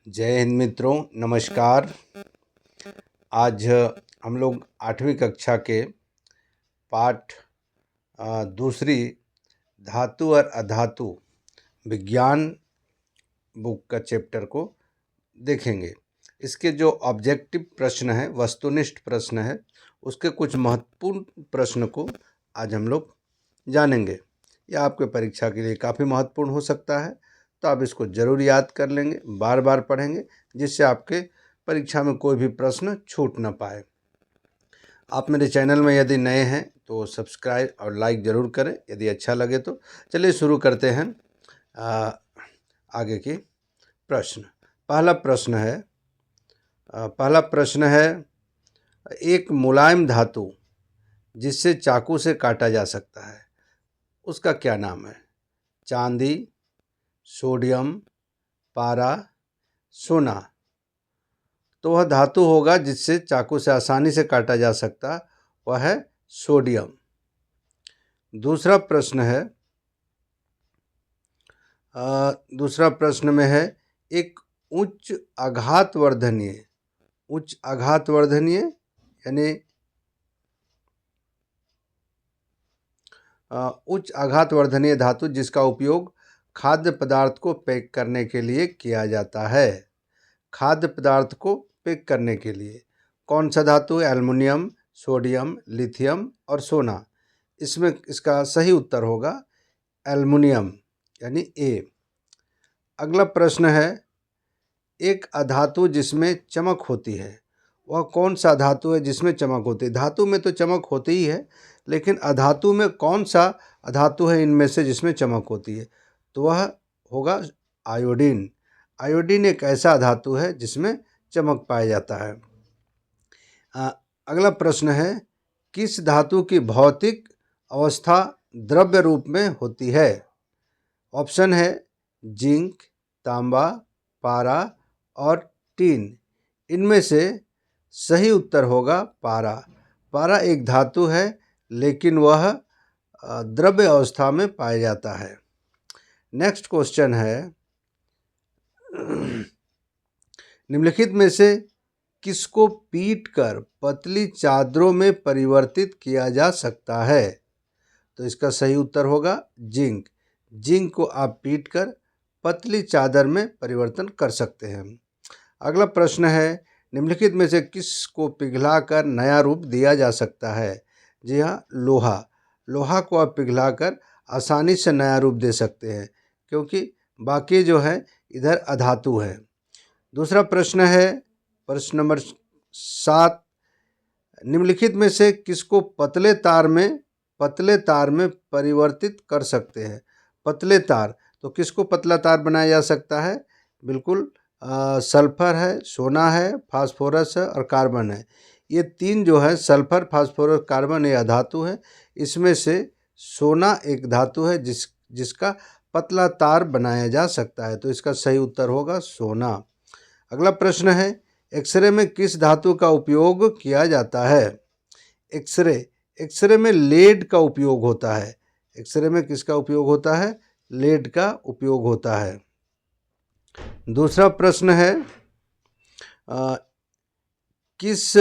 जय हिंद मित्रों, नमस्कार। आज हम लोग 8वीं कक्षा के पाठ दूसरी धातु और अधातु विज्ञान बुक का चैप्टर को देखेंगे। इसके जो ऑब्जेक्टिव प्रश्न है, वस्तुनिष्ठ प्रश्न है, उसके कुछ महत्वपूर्ण प्रश्न को आज हम लोग जानेंगे। यह आपके परीक्षा के लिए काफ़ी महत्वपूर्ण हो सकता है, तो आप इसको ज़रूर याद कर लेंगे, बार बार पढ़ेंगे, जिससे आपके परीक्षा में कोई भी प्रश्न छूट ना पाए। आप मेरे चैनल में यदि नए हैं तो सब्सक्राइब और लाइक ज़रूर करें यदि अच्छा लगे तो। चलिए शुरू करते हैं आगे के प्रश्न। पहला प्रश्न है एक मुलायम धातु जिससे चाकू से काटा जा सकता है, उसका क्या नाम है? चांदी, सोडियम, पारा, सोना। तो वह धातु होगा जिससे चाकू से आसानी से काटा जा सकता, वह है सोडियम। दूसरा प्रश्न में है एक उच्च आघातवर्धनीय यानी उच्च आघातवर्धनीय धातु जिसका उपयोग खाद्य पदार्थ को पैक करने के लिए किया जाता है। खाद्य पदार्थ को पैक करने के लिए कौन सा धातु है? एल्युमिनियम, सोडियम, लिथियम और सोना। इसमें इसका सही उत्तर होगा एल्युमिनियम यानी ए। अगला प्रश्न है एक अधातु जिसमें चमक होती है, वह कौन सा धातु है जिसमें चमक होती है? धातु में तो चमक होती ही है, लेकिन अधातु में कौन सा अधातु है इनमें से जिसमें चमक होती है? तो वह होगा आयोडीन। आयोडीन एक ऐसा धातु है जिसमें चमक पाया जाता है। अगला प्रश्न है किस धातु की भौतिक अवस्था द्रव्य रूप में होती है? ऑप्शन है जिंक, तांबा, पारा और टीन। इनमें से सही उत्तर होगा पारा। पारा एक धातु है लेकिन वह द्रव्य अवस्था में पाया जाता है। नेक्स्ट क्वेश्चन है निम्नलिखित में से किसको पीटकर पतली चादरों में परिवर्तित किया जा सकता है? तो इसका सही उत्तर होगा जिंक। जिंक को आप पीटकर पतली चादर में परिवर्तन कर सकते हैं। अगला प्रश्न है निम्नलिखित में से किसको पिघलाकर नया रूप दिया जा सकता है? जी हाँ, लोहा। लोहा को आप पिघलाकर आसानी से नया रूप दे सकते हैं, क्योंकि बाकी जो है इधर अधातु है। दूसरा प्रश्न है प्रश्न नंबर 7, निम्नलिखित में से किसको पतले तार में परिवर्तित कर सकते हैं? पतले तार, तो किसको पतला तार बनाया जा सकता है? बिल्कुल सल्फर है, सोना है, फास्फोरस है और कार्बन है। ये तीन जो है सल्फर, फास्फोरस, कार्बन, ये अधातु है। इसमें से सोना एक धातु है जिसका पतला तार बनाया जा सकता है, तो इसका सही उत्तर होगा सोना। अगला प्रश्न है एक्सरे में किस धातु का उपयोग किया जाता है? एक्सरे में लेड का उपयोग होता है। एक्सरे में किसका उपयोग होता है? लेड का उपयोग होता है। दूसरा प्रश्न है किस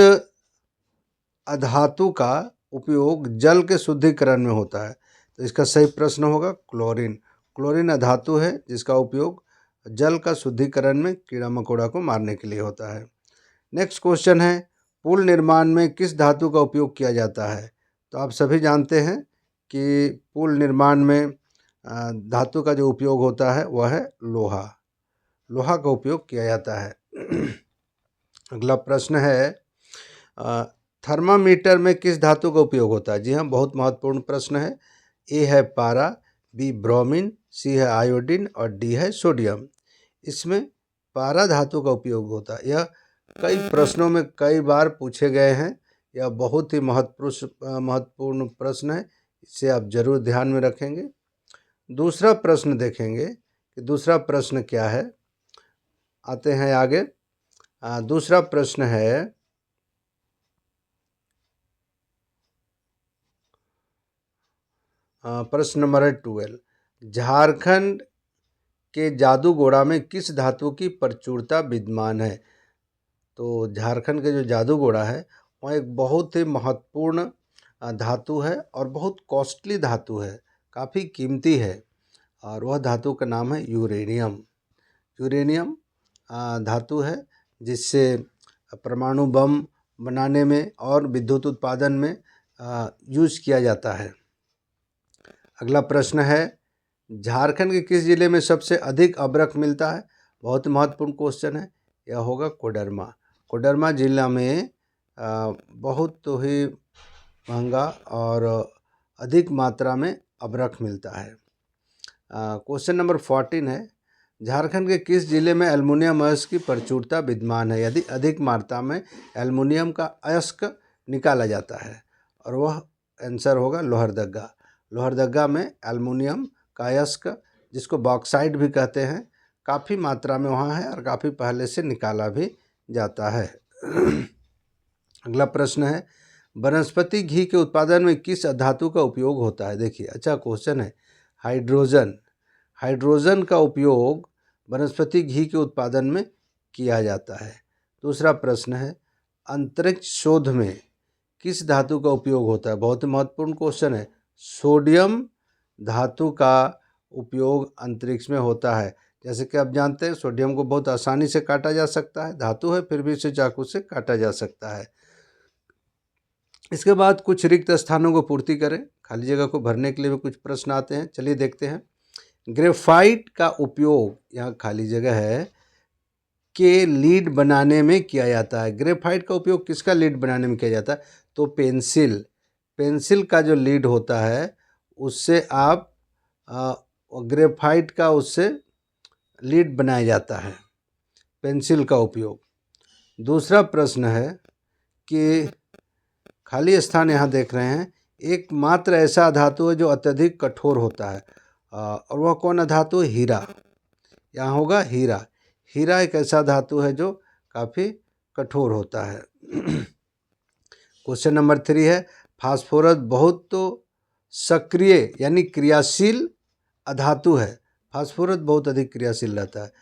अधातु का उपयोग जल के शुद्धिकरण में होता है? तो इसका सही प्रश्न होगा क्लोरीन। क्लोरीन अधातु है जिसका उपयोग जल का शुद्धिकरण में कीड़ा मकोड़ा को मारने के लिए होता है। नेक्स्ट क्वेश्चन है पुल निर्माण में किस धातु का उपयोग किया जाता है? तो आप सभी जानते हैं कि पुल निर्माण में धातु का जो उपयोग होता है वह है लोहा। लोहा का उपयोग किया जाता है। अगला प्रश्न है थर्मामीटर में किस धातु का उपयोग होता है? जी हाँ, बहुत महत्वपूर्ण प्रश्न है। ए है पारा, बी ब्रोमीन, सी है आयोडीन और डी है सोडियम। इसमें पारा धातु का उपयोग होता है। यह कई प्रश्नों में कई बार पूछे गए हैं। यह बहुत ही महत्वपूर्ण प्रश्न है, इसे आप जरूर ध्यान में रखेंगे। दूसरा प्रश्न देखेंगे कि दूसरा प्रश्न क्या है। आते हैं आगे। दूसरा प्रश्न है प्रश्न नंबर 12, झारखंड के जादूगोड़ा में किस धातु की प्रचुरता विद्यमान है? तो झारखंड के जो जादूगोड़ा है वह एक बहुत ही महत्वपूर्ण धातु है और बहुत कॉस्टली धातु है, काफ़ी कीमती है, और वह धातु का नाम है यूरेनियम। यूरेनियम धातु है जिससे परमाणु बम बनाने में और विद्युत उत्पादन में यूज़ किया जाता है। अगला प्रश्न है, झारखंड के किस जिले में सबसे अधिक अभ्रक मिलता है? बहुत महत्वपूर्ण क्वेश्चन है। यह होगा कोडरमा। कोडरमा जिला में बहुत ही महंगा और अधिक मात्रा में अभ्रक मिलता है। क्वेश्चन नंबर 14 है, झारखंड के किस जिले में एल्युमिनियम अयस्क की प्रचुरता विद्यमान है? यदि अधिक मात्रा में एल्युमिनियम का अयस्क निकाला जाता है, और वह आंसर होगा लोहरदगा। लोहरदगा में एल्युमिनियम का अयस्क, जिसको बॉक्साइट भी कहते हैं, काफ़ी मात्रा में वहाँ है और काफ़ी पहले से निकाला भी जाता है। अगला प्रश्न है, वनस्पति घी के उत्पादन में किस धातु का उपयोग होता है? देखिए, अच्छा क्वेश्चन है। हाइड्रोजन। हाइड्रोजन का उपयोग वनस्पति घी के उत्पादन में किया जाता है। दूसरा प्रश्न है, अंतरिक्ष शोध में किस धातु का उपयोग होता है? बहुत ही महत्वपूर्ण क्वेश्चन है। सोडियम धातु का उपयोग अंतरिक्ष में होता है। जैसे कि आप जानते हैं, सोडियम को बहुत आसानी से काटा जा सकता है, धातु है फिर भी इसे चाकू से काटा जा सकता है। इसके बाद कुछ रिक्त स्थानों को पूर्ति करें, खाली जगह को भरने के लिए भी कुछ प्रश्न आते हैं। चलिए देखते हैं। ग्रेफाइट का उपयोग, यहाँ खाली जगह है, के लीड बनाने में किया जाता है। ग्रेफाइट का उपयोग किसका लीड बनाने में किया जाता है? तो पेंसिल का जो लीड होता है उससे आप ग्रेफाइट का उससे लीड बनाया जाता है, पेंसिल का उपयोग। दूसरा प्रश्न है कि खाली स्थान यहाँ देख रहे हैं, एकमात्र ऐसा धातु है जो अत्यधिक कठोर होता है, और वह कौन धातु है? हीरा। यहाँ होगा हीरा। हीरा एक ऐसा धातु है जो काफ़ी कठोर होता है। क्वेश्चन नंबर 3 है, फास्फोरस बहुत तो सक्रिय यानी क्रियाशील अधातु है। फास्फोरस बहुत अधिक क्रियाशील रहता है।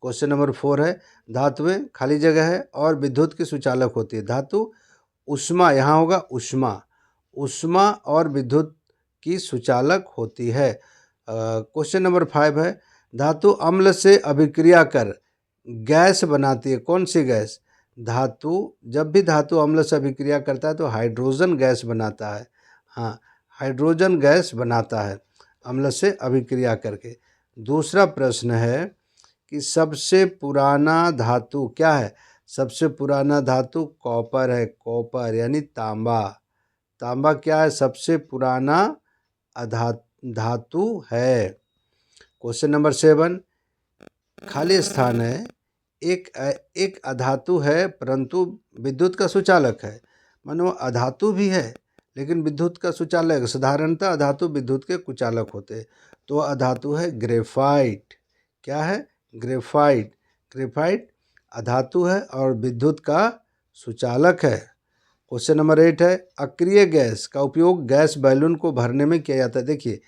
क्वेश्चन नंबर 4 है, धातुएं खाली जगह है और विद्युत की सुचालक होती है। धातु उष्मा, यहाँ होगा उष्मा और विद्युत की सुचालक होती है। क्वेश्चन नंबर 5 है, धातु अम्ल से अभिक्रिया कर गैस बनाती है। कौन सी गैस? जब भी धातु अम्ल से अभिक्रिया करता है तो हाइड्रोजन गैस बनाता है। हाँ, हाइड्रोजन गैस बनाता है अम्ल से अभिक्रिया करके। दूसरा प्रश्न है कि सबसे पुराना धातु क्या है? सबसे पुराना धातु कॉपर है। कॉपर यानी तांबा। तांबा क्या है? सबसे पुराना धातु है। क्वेश्चन नंबर 7, खाली स्थान है, एक अधातु है परंतु विद्युत का सुचालक है। मानो अधातु भी है लेकिन विद्युत का सुचालक। साधारणतः अधातु विद्युत के कुचालक होते हैं। तो अधातु है ग्रेफाइट। क्या है? ग्रेफाइट। ग्रेफाइट अधातु है और विद्युत का सुचालक है। क्वेश्चन नंबर 8 है, अक्रिय गैस का उपयोग गैस बैलून को भरने में किया जाता है। देखिए,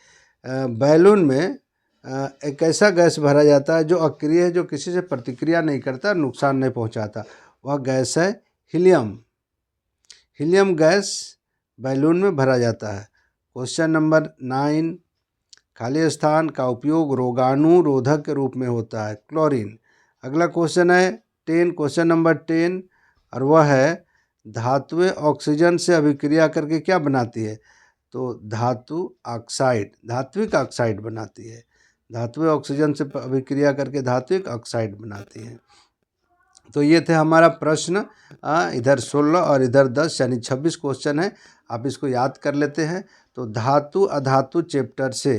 बैलून में एक ऐसा गैस भरा जाता है जो अक्रिय है, जो किसी से प्रतिक्रिया नहीं करता, नुकसान नहीं पहुंचाता। वह गैस है हीलियम। हीलियम गैस बैलून में भरा जाता है। क्वेश्चन नंबर 9, खाली स्थान का उपयोग रोगाणुरोधक के रूप में होता है। क्लोरीन। अगला क्वेश्चन है 10, क्वेश्चन नंबर 10, और वह है, धातुएं ऑक्सीजन से अभिक्रिया करके क्या बनाती है? तो धात्विक ऑक्साइड बनाती है। धातुएं ऑक्सीजन से अभिक्रिया करके धात्विक ऑक्साइड बनाती हैं। तो ये थे हमारा प्रश्न। इधर 16 और इधर 10 यानी 26 क्वेश्चन है। आप इसको याद कर लेते हैं तो धातु अधातु चैप्टर से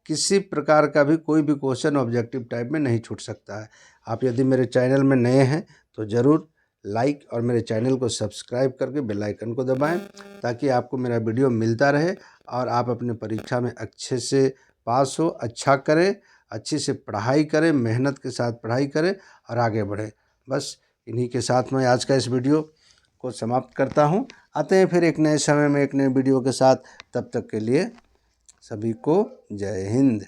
किसी प्रकार का भी कोई भी क्वेश्चन ऑब्जेक्टिव टाइप में नहीं छूट सकता है। आप यदि मेरे चैनल में नए हैं तो ज़रूर लाइक और मेरे चैनल को सब्सक्राइब करके बेल आइकन को दबाएं, ताकि आपको मेरा वीडियो मिलता रहे और आप अपने परीक्षा में अच्छे से पास हो, अच्छा करें, अच्छी से पढ़ाई करें, मेहनत के साथ पढ़ाई करें और आगे बढ़ें। बस इन्हीं के साथ मैं आज का इस वीडियो को समाप्त करता हूं। आते हैं फिर एक नए समय में एक नए वीडियो के साथ। तब तक के लिए सभी को जय हिंद।